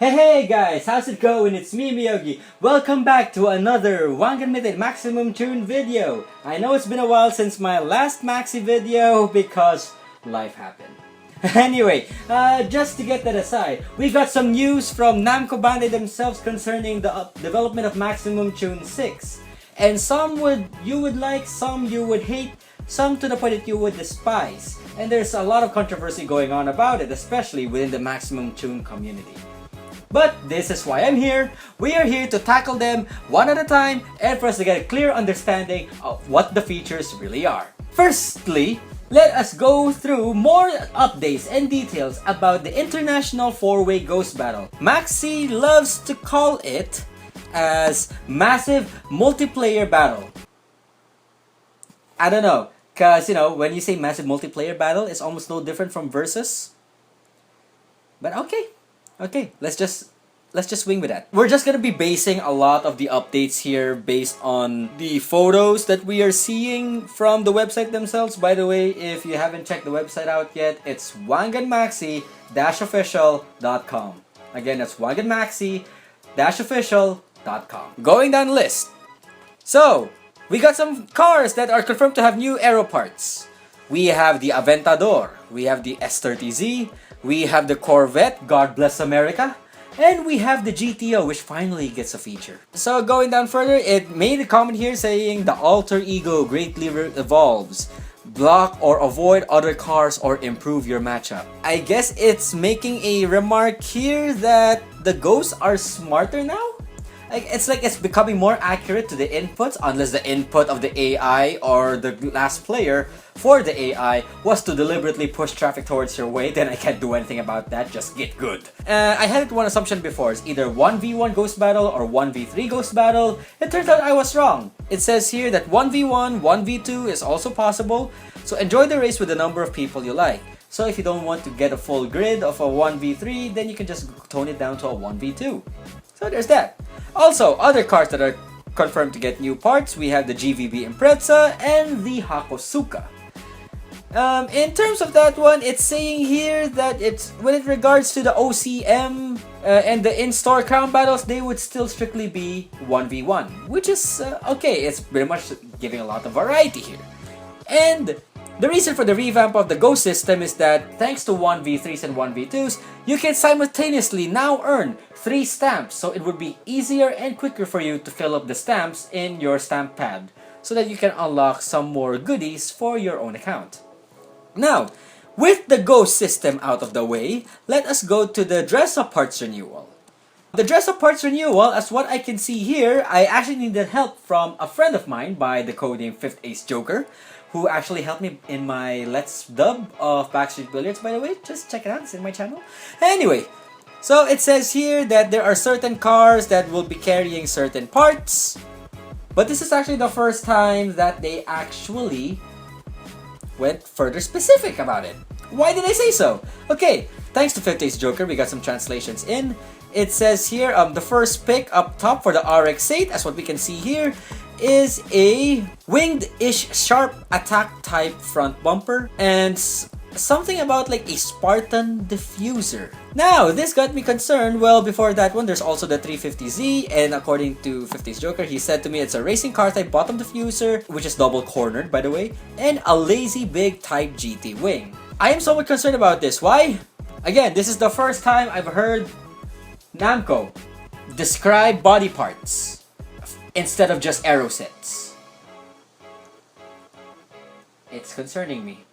Hey guys, how's it going? It's me Miyogi. Welcome back to another Wangan Midnight Maximum Tune video. I know it's been a while since my last Maxi video because life happened. Anyway, just to get that aside, we got some news from Namco Bandai themselves concerning the development of Maximum Tune 6. And some you would like, some you would hate, some to the point that you would despise. And there's a lot of controversy going on about it, especially within the Maximum Tune community. But this is why I'm here. We are here to tackle them one at a time and for us to get a clear understanding of what the features really are. Firstly, let us go through more updates and details about the International 4-Way Ghost Battle. Maxi loves to call it as Massive Multiplayer Battle. I don't know, cause when you say Massive Multiplayer Battle, it's almost no different from Versus. But okay, let's just swing with that. We're just gonna be basing a lot of the updates here based on the photos that we are seeing from the website themselves. By the way, if you haven't checked the website out yet, it's wanganmaxi-official.com. Again, that's wanganmaxi-official.com. Going down the list. So, we got some cars that are confirmed to have new aero parts. We have the Aventador, we have the S30Z, we have the Corvette, God Bless America, and we have the GTO, which finally gets a feature. So going down further, it made a comment here saying the alter ego greatly evolves. Block or avoid other cars or improve your matchup. I guess it's making a remark here that the ghosts are smarter now? It's like it's becoming more accurate to the inputs, unless the input of the AI or the last player for the AI was to deliberately push traffic towards your way, then I can't do anything about that, just get good. I had one assumption before, it's either 1v1 Ghost Battle or 1v3 Ghost Battle. It turns out I was wrong. It says here that 1v1, 1v2 is also possible, so enjoy the race with the number of people you like. So if you don't want to get a full grid of a 1v3, then you can just tone it down to a 1v2. So there's that. Also, other cars that are confirmed to get new parts, we have the GVB Impreza and the Hakosuka. In terms of that one, it's saying here that when it regards to the OCM and the in-store crown battles, they would still strictly be 1v1, which is okay. It's pretty much giving a lot of variety here. And the reason for the revamp of the Ghost system is that thanks to 1v3s and 1v2s, you can simultaneously now earn 3 stamps, so it would be easier and quicker for you to fill up the stamps in your stamp pad so that you can unlock some more goodies for your own account. Now, with the Ghost system out of the way, let us go to the dress-up parts renewal. The dress-up parts renewal, as what I can see here, I actually needed help from a friend of mine by the codename 5th Ace Joker, who actually helped me in my Let's Dub of Backstreet Billiards, by the way. Just check it out, it's in my channel. Anyway, so it says here that there are certain cars that will be carrying certain parts, but this is actually the first time that they actually went further specific about it. Why did I say so? Okay, thanks to 5th Ace Joker, we got some translations in. It says here, the first pick up top for the RX-8, as what we can see here, is a winged-ish sharp attack type front bumper and something about like a Spartan diffuser. Now, this got me concerned. Well, before that one, there's also the 350Z, and according to 5th Ace Joker, he said to me it's a racing car type bottom diffuser, which is double cornered by the way, and a lazy big type GT wing. I am somewhat concerned about this. Why? Again, this is the first time I've heard Namco describe body parts instead of just aero sets. It's concerning me.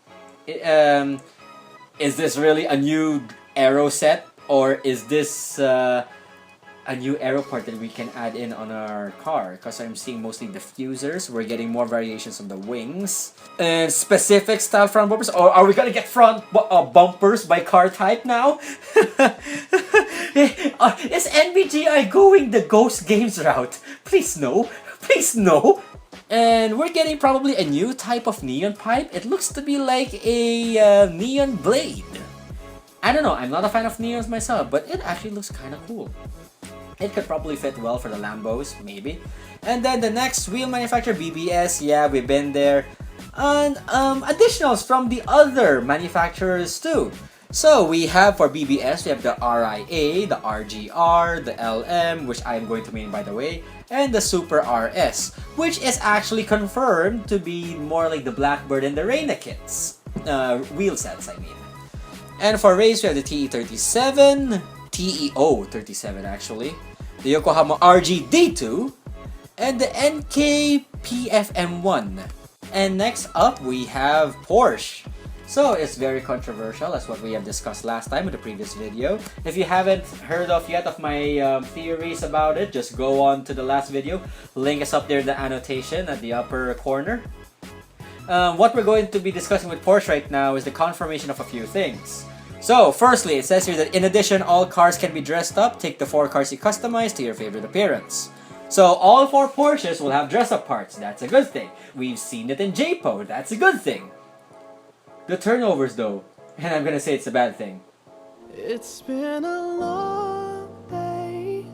Is this really a new aero set, or is this a new aero part that we can add in on our car? Because I'm seeing mostly diffusers. We're getting more variations on the wings and specific style front bumpers. Or are we gonna get front bumpers by car type now? Is NBGI going the Ghost Games route? Please no. Please no. And we're getting probably a new type of neon pipe. It looks to be like a neon blade. I don't know, I'm not a fan of neons myself, but it actually looks kind of cool. It could probably fit well for the Lambos, maybe. And then the next wheel manufacturer, BBS, yeah, we've been there. And additionals from the other manufacturers too. So we have for BBS, we have the RIA, the RGR, the LM, which I'm going to main by the way, and the Super RS, which is actually confirmed to be more like the Blackbird and the Reina kits. Wheel sets, I mean. And for race, we have the TE37, TEO37 actually, the Yokohama RGD2, and the NKPFM1. And next up, we have Porsche. So it's very controversial, as what we have discussed last time in the previous video. If you haven't heard of yet of my theories about it, just go on to the last video. Link is up there in the annotation at the upper corner. What we're going to be discussing with Porsche right now is the confirmation of a few things. So, firstly, it says here that in addition, all cars can be dressed up. Take the 4 cars you customize to your favorite appearance. So, all 4 Porsches will have dress-up parts. That's a good thing. We've seen it in JPO. That's a good thing. The turnovers, though, and I'm gonna say it's a bad thing. It's been a long day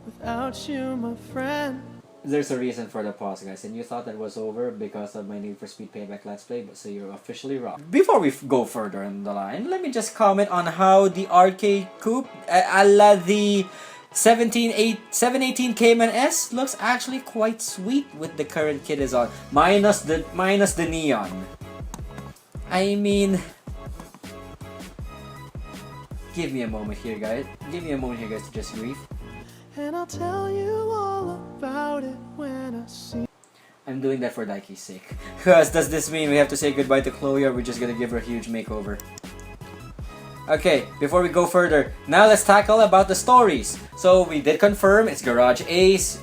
without you, my friend. There's a reason for the pause, guys, and you thought that was over because of my Need for Speed Payback Let's Play, but so you're officially wrong. Before we go further in the line, let me just comment on how the arcade coupe, a la the 718 Cayman S, looks actually quite sweet with the current kit is on, minus the neon. I mean, give me a moment here, guys. Give me a moment here, guys, to just grieve. And I'll tell you all about it when I see. I'm doing that for Daiki's sake. Because does this mean we have to say goodbye to Chloe, or we're just gonna give her a huge makeover? Okay, before we go further, now let's tackle about the stories. So we did confirm it's Garage Ace,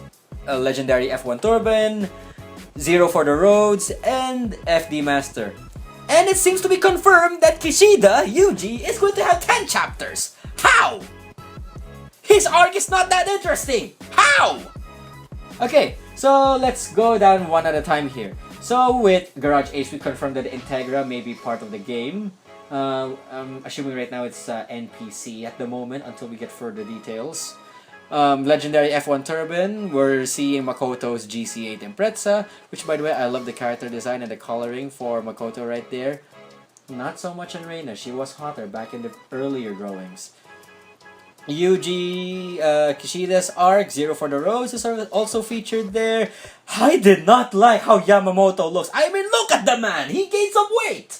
a legendary F1 Turbine, 0 for the roads, and FD Master. And it seems to be confirmed that Kishida, Yuji, is going to have 10 chapters. How? His arc is not that interesting. How? Okay, so let's go down one at a time here. So with Garage Ace, we confirmed that Integra may be part of the game. I'm assuming right now it's NPC at the moment until we get further details. Legendary F1 Turbine, we're seeing Makoto's GC8 Impreza, which by the way, I love the character design and the coloring for Makoto right there. Not so much on Reina, she was hotter back in the earlier drawings. Yuji Kishida's arc, 0 for the Rose, is also featured there. I did not like how Yamamoto looks. I mean, look at the man! He gained some weight!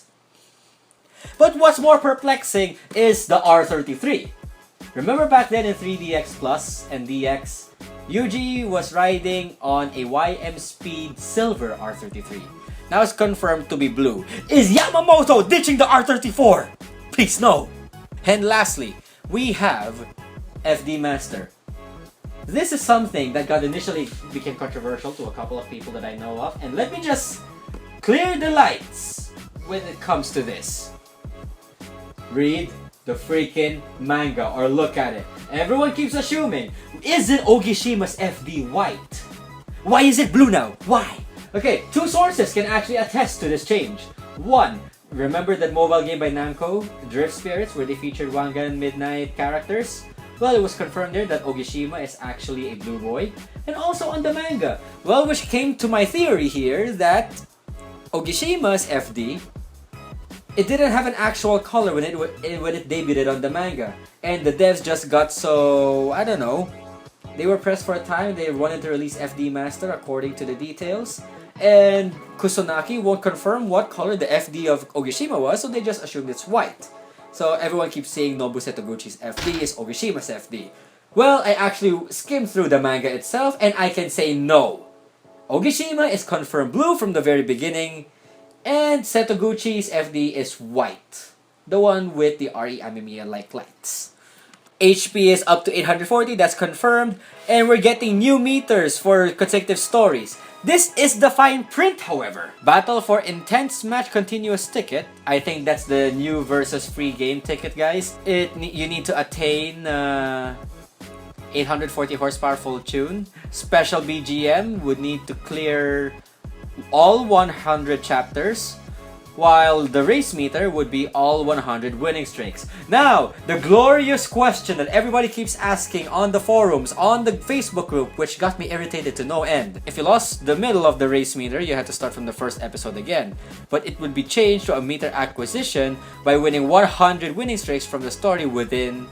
But what's more perplexing is the R33. Remember back then in 3DX Plus and DX, Yuji was riding on a YM Speed Silver R33. Now it's confirmed to be blue. Is Yamamoto ditching the R34? Please no! And lastly, we have FD Master. This is something that initially became controversial to a couple of people that I know of, and let me just clear the lights when it comes to this. Read the freaking manga or look at it. Everyone keeps assuming, isn't Ogishima's FD white? Why is it blue now? Why? Okay, 2 sources can actually attest to this change. 1, remember that mobile game by Namco, Drift Spirits, where they featured Wangan Midnight characters? Well, it was confirmed there that Ogishima is actually a blue boy. And also on the manga, well, which came to my theory here that Ogishima's FD, it didn't have an actual color when it debuted on the manga. And the devs just got so, I don't know, they were pressed for a time, they wanted to release FD Master according to the details. And Kusanagi won't confirm what color the FD of Ogishima was, so they just assumed it's white. So everyone keeps saying Nobuse Toguchi's FD is Ogishima's FD. Well, I actually skimmed through the manga itself, and I can say no. Ogishima is confirmed blue from the very beginning, and Setoguchi's FD is white. The one with the RE Amemiya-like lights. HP is up to 840, that's confirmed, and we're getting new meters for consecutive stories. This is the fine print, however. Battle for Intense Match Continuous ticket. I think that's the new versus free game ticket, guys. You need to attain 840 horsepower full tune. Special BGM would need to clear all 100 chapters. while the race meter would be all 100 winning streaks. Now, the glorious question that everybody keeps asking on the forums, on the Facebook group, which got me irritated to no end. If you lost the middle of the race meter, you had to start from the first episode again. But it would be changed to a meter acquisition by winning 100 winning streaks from the story within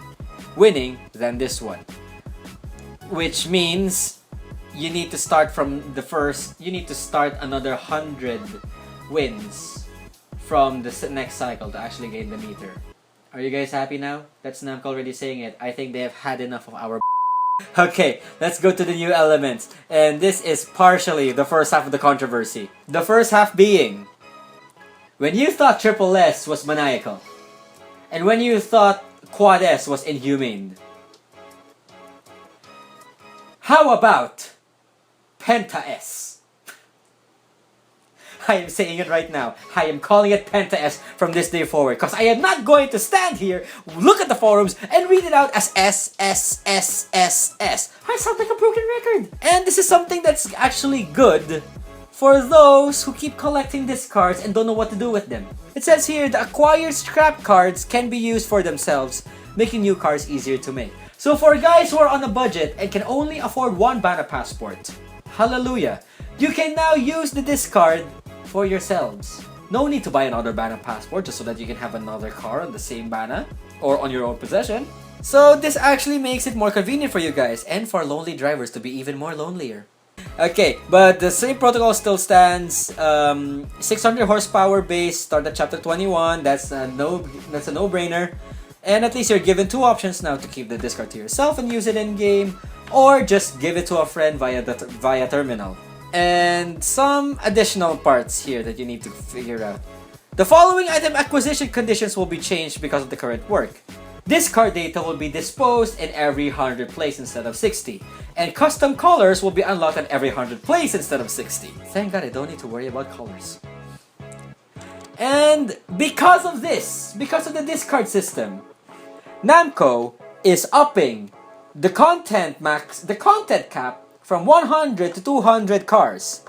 winning than this one. Which means you need to start from the first, you need to start another 100 wins from the next cycle to actually gain the meter. Are you guys happy now? That's Namco already saying it. I think they have had enough of our Okay, let's go to the new elements. And this is partially the first half of the controversy. The first half being, when you thought Triple S was maniacal, and when you thought Quad S was inhumane, how about Penta S? I am saying it right now. I am calling it Penta S from this day forward, because I am not going to stand here, look at the forums, and read it out as S, S, S, S, S. I sound like a broken record. And this is something that's actually good for those who keep collecting these cards and don't know what to do with them. It says here, the acquired scrap cards can be used for themselves, making new cards easier to make. So for guys who are on a budget and can only afford one Bana passport, hallelujah, you can now use the discard for yourselves. No need to buy another Bana passport just so that you can have another car on the same Bana or on your own possession. So this actually makes it more convenient for you guys and for lonely drivers to be even more lonelier. Okay, but the same protocol still stands. 600 horsepower base, start at chapter 21. That's a no-brainer. And at least you're given two options now to keep the discard to yourself and use it in game, or just give it to a friend via terminal. And some additional parts here that you need to figure out. The following item acquisition conditions will be changed because of the current work. Discard data will be disposed in every 100 plays instead of 60. And custom colors will be unlocked at every 100 plays instead of 60. Thank God I don't need to worry about colors. And because of this, because of the discard system, Namco is upping the content cap from 100 to 200 cars.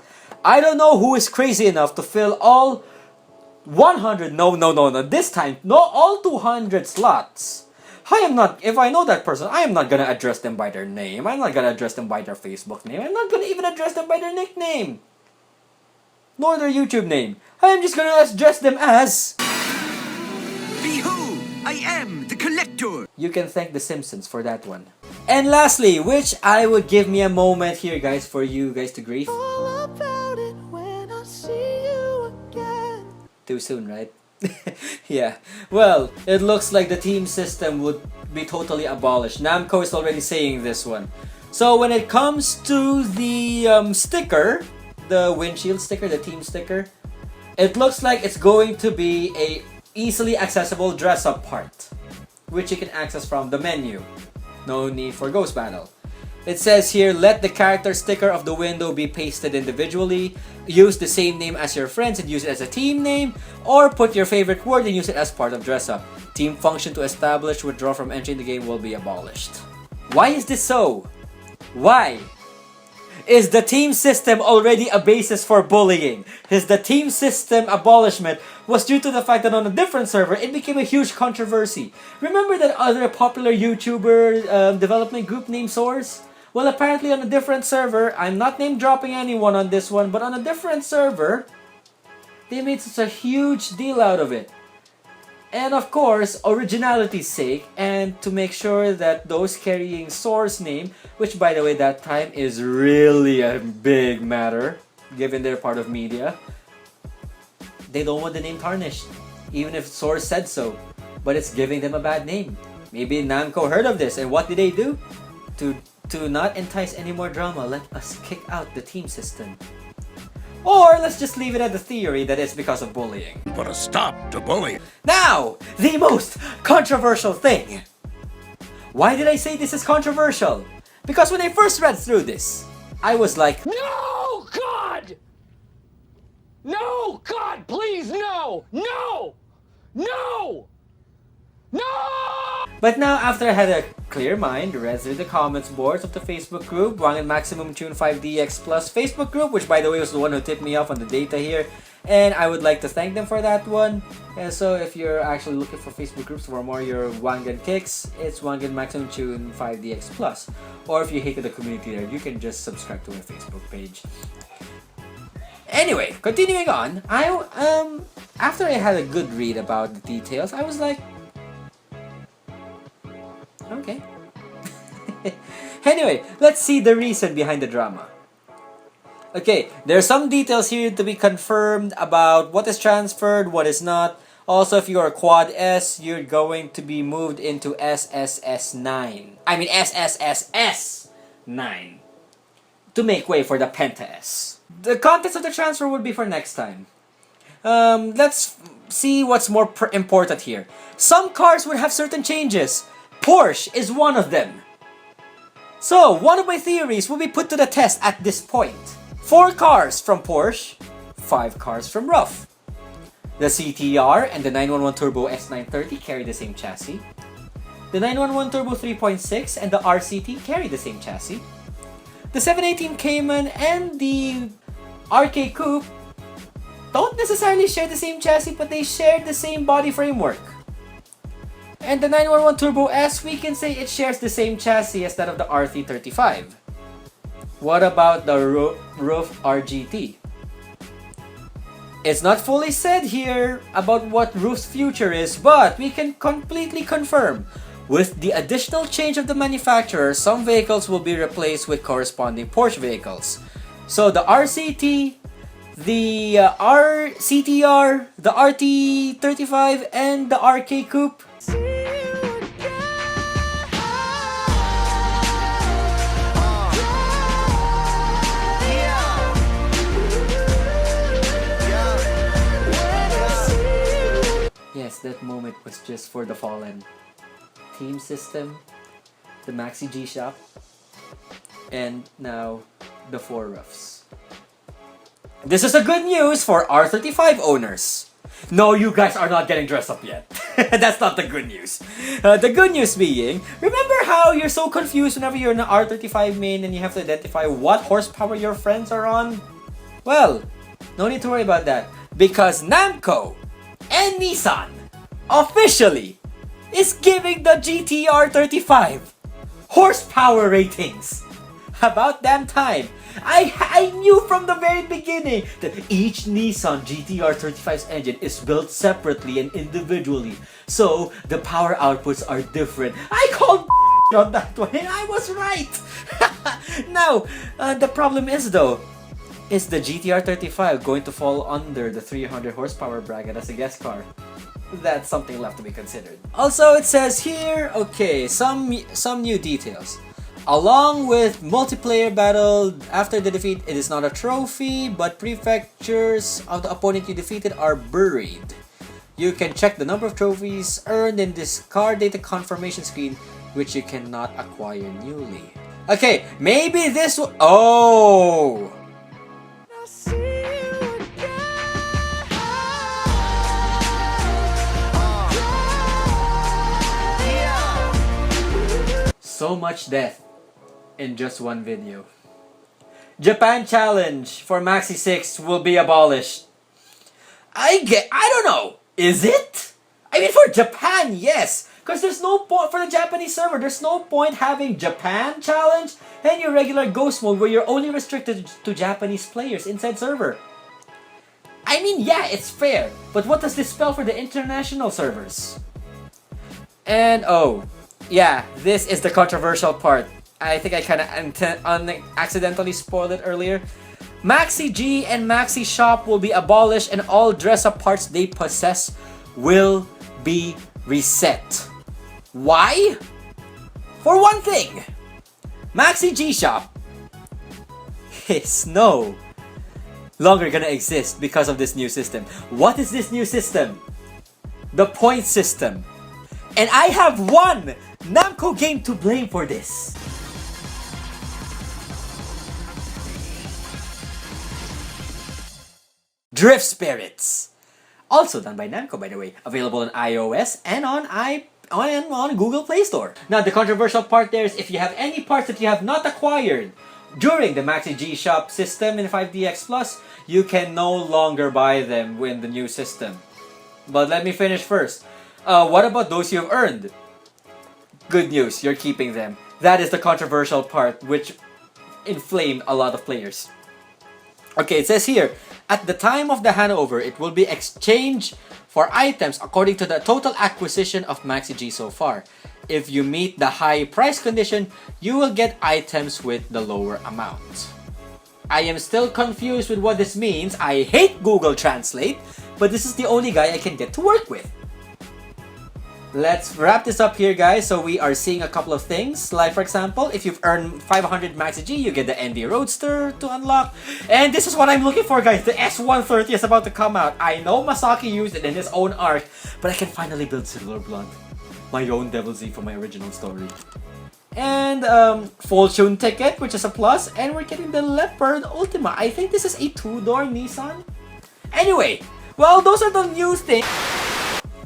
I don't know who is crazy enough to fill all 100, no, this time, no, all 200 slots. I am not, if I know that person, I am not gonna address them by their name. I'm not gonna address them by their Facebook name. I'm not gonna even address them by their nickname. Nor their YouTube name. I am just gonna address them as... Behold, I am the collector. You can thank The Simpsons for that one. And lastly, which I would give me a moment here, guys, for you guys to grieve. All about it when I see you again. Too soon, right? Yeah. Well, it looks like the team system would be totally abolished. Namco is already saying this one. So when it comes to the sticker, the windshield sticker, the team sticker, it looks like it's going to be a easily accessible dress-up part, which you can access from the menu. No need for Ghost Battle. It says here, let the character sticker of the window be pasted individually, use the same name as your friends and use it as a team name, or put your favorite word and use it as part of dress up. Team function to establish withdraw from entering the game will be abolished. Why is this so? Why? Is the team system already a basis for bullying? Is the team system abolishment was due to the fact that on a different server, it became a huge controversy. Remember that other popular YouTuber development group named Source? Well, apparently on a different server, I'm not name dropping anyone on this one, but on a different server, they made such a huge deal out of it. And of course, originality's sake, and to make sure that those carrying Source name, which by the way that time is really a big matter, given they're part of media, they don't want the name tarnished, even if Source said so, but it's giving them a bad name. Maybe Namco heard of this, and what did they do? To not entice any more drama, let us kick out the team system. Or let's just leave it at the theory that it's because of bullying. Put a stop to bullying. Now, the most controversial thing. Why did I say this is controversial? Because when I first read through this, I was like, No, God! No, God, please, no! No! No! No! But now, after I had a clear mind, read through the comments boards of the Facebook group, Wangan Maximum Tune 5DX Plus Facebook group, which by the way was the one who tipped me off on the data here, and I would like to thank them for that one. And so if you're actually looking for Facebook groups for more your Wangan kicks, it's Wangan Maximum Tune 5DX Plus. Or if you hated the community there, you can just subscribe to my Facebook page. Anyway, continuing on, after I had a good read about the details, I was like, okay. Anyway, let's see the reason behind the drama. Okay, there are some details here to be confirmed about what is transferred, what is not. Also, if you are Quad S, you're going to be moved into SSS9. I mean SSSS9. To make way for the Penta S. The contents of the transfer would be for next time. Let's see what's more important here. Some cars would have certain changes. Porsche is one of them. So, one of my theories will be put to the test at this point. 4 cars from Porsche, 5 cars from RUF. The CTR and the 911 Turbo S930 carry the same chassis. The 911 Turbo 3.6 and the RCT carry the same chassis. The 718 Cayman and the RK Coupe don't necessarily share the same chassis, but they share the same body framework. And the 911 Turbo S, we can say it shares the same chassis as that of the RT35. What about the RUF RGT? It's not fully said here about what RUF's future is, but we can completely confirm. With the additional change of the manufacturer, some vehicles will be replaced with corresponding Porsche vehicles. So the RCT, the CTR, the RT35, and the RK Coupe. Yes, that moment was just for the fallen. Team System, the Maxi G Shop, and now the 4 RUFs. This is a good news for R35 owners. No, you guys are not getting dressed up yet. That's not the good news. The good news being, remember how you're so confused whenever you're in an R35 main and you have to identify what horsepower your friends are on? Well, no need to worry about that, because Namco and Nissan officially is giving the GTR 35 horsepower ratings. About damn time. I knew from the very beginning that each Nissan GTR 35's engine is built separately and individually, so the power outputs are different. I called on that one and I was right. Now, the problem is though, is the GTR 35 going to fall under the 300 horsepower bracket as a guest car? That's something left to be considered. Also, it says here, okay, some new details. Along with multiplayer battle, after the defeat, it is not a trophy, but prefectures of the opponent you defeated are buried. You can check the number of trophies earned in this car data confirmation screen, which you cannot acquire newly. Okay, maybe this will... Oh! So much death in just one video. Japan challenge for Maxi 6 will be abolished. I don't know. Is it? I mean, for Japan, yes. Because there's no point for the Japanese server. There's no point having Japan challenge and your regular ghost mode where you're only restricted to Japanese players inside server. I mean, yeah, it's fair. But what does this spell for the international servers? And oh, yeah, this is the controversial part. I think I kind of accidentally spoiled it earlier. Maxi G and Maxi Shop will be abolished and all dress-up parts they possess will be reset. Why? For one thing, Maxi G Shop is no longer gonna exist because of this new system. What is this new system? The point system. And I have one Namco game to blame for this. Drift Spirits. Also done by Namco, by the way. Available on iOS and on Google Play Store. Now, the controversial part there is if you have any parts that you have not acquired during the Maxi G Shop system in 5DX Plus, you can no longer buy them in the new system. But let me finish first. What about those you've earned? Good news, you're keeping them. That is the controversial part, which inflamed a lot of players. Okay, it says here, at the time of the handover, it will be exchanged for items according to the total acquisition of Maxi G so far. If you meet the high price condition, you will get items with the lower amount. I am still confused with what this means. I hate Google Translate, but this is the only guy I can get to work with. Let's wrap this up here, guys. So we are seeing a couple of things. Like, for example, if you've earned 500 Maxi G, you get the ND Roadster to unlock. And this is what I'm looking for, guys. The S130 is about to come out. I know Masaki used it in his own arc, but I can finally build Silver Blunt. My own Devil Z for my original story. And full tune ticket, which is a plus. And we're getting the Leopard Ultima. I think this is a two-door Nissan. Anyway, well, those are the new things.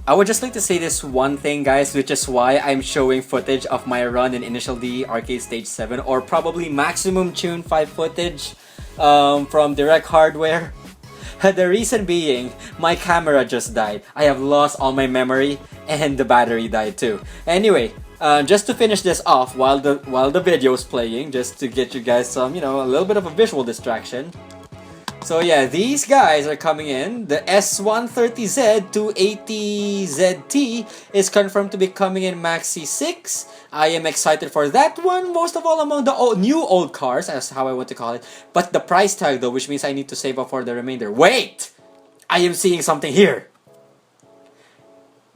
I would just like to say this one thing, guys, which is why I'm showing footage of my run in Initial D Arcade Stage 7, or probably Maximum Tune 5 footage from Direct Hardware. The reason being, my camera just died. I have lost all my memory, and the battery died too. Anyway, just to finish this off while the video is playing, just to get you guys some, a little bit of a visual distraction. So yeah, these guys are coming in. The S130Z 280ZT is confirmed to be coming in Maxi 6. I am excited for that one, most of all among the new old cars, as how I want to call it. But the price tag though, which means I need to save up for the remainder. Wait! I am seeing something here.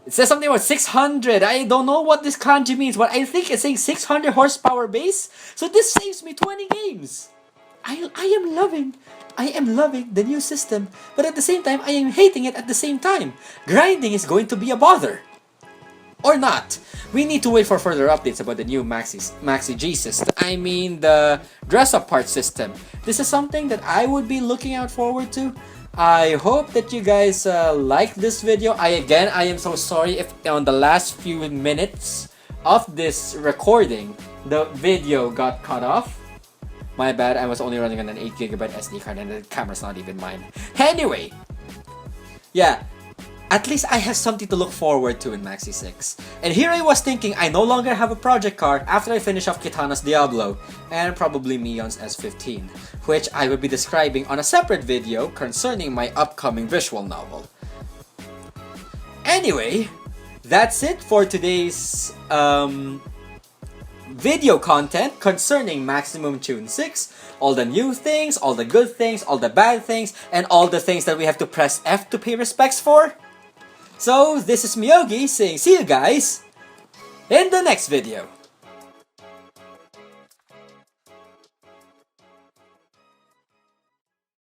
It says something about 600. I don't know what this kanji means, but I think it's saying 600 horsepower base. So this saves me 20 games. I am loving the new system, but at the same time, I am hating it at the same time. Grinding is going to be a bother. Or not. We need to wait for further updates about the new Maxi G system. I mean, the dress-up part system. This is something that I would be looking out forward to. I hope that you guys like this video. I am so sorry if on the last few minutes of this recording, the video got cut off. My bad, I was only running on an 8GB SD card and the camera's not even mine. Anyway, yeah, at least I have something to look forward to in Maxi 6. And here I was thinking I no longer have a project car after I finish off Kitana's Diablo and probably Mion's S15, which I will be describing on a separate video concerning my upcoming visual novel. Anyway, that's it for today's video content concerning Maximum Tune 6, all the new things, all the good things, all the bad things, and all the things that we have to press F to pay respects for. So, this is Miyogi saying see you guys in the next video.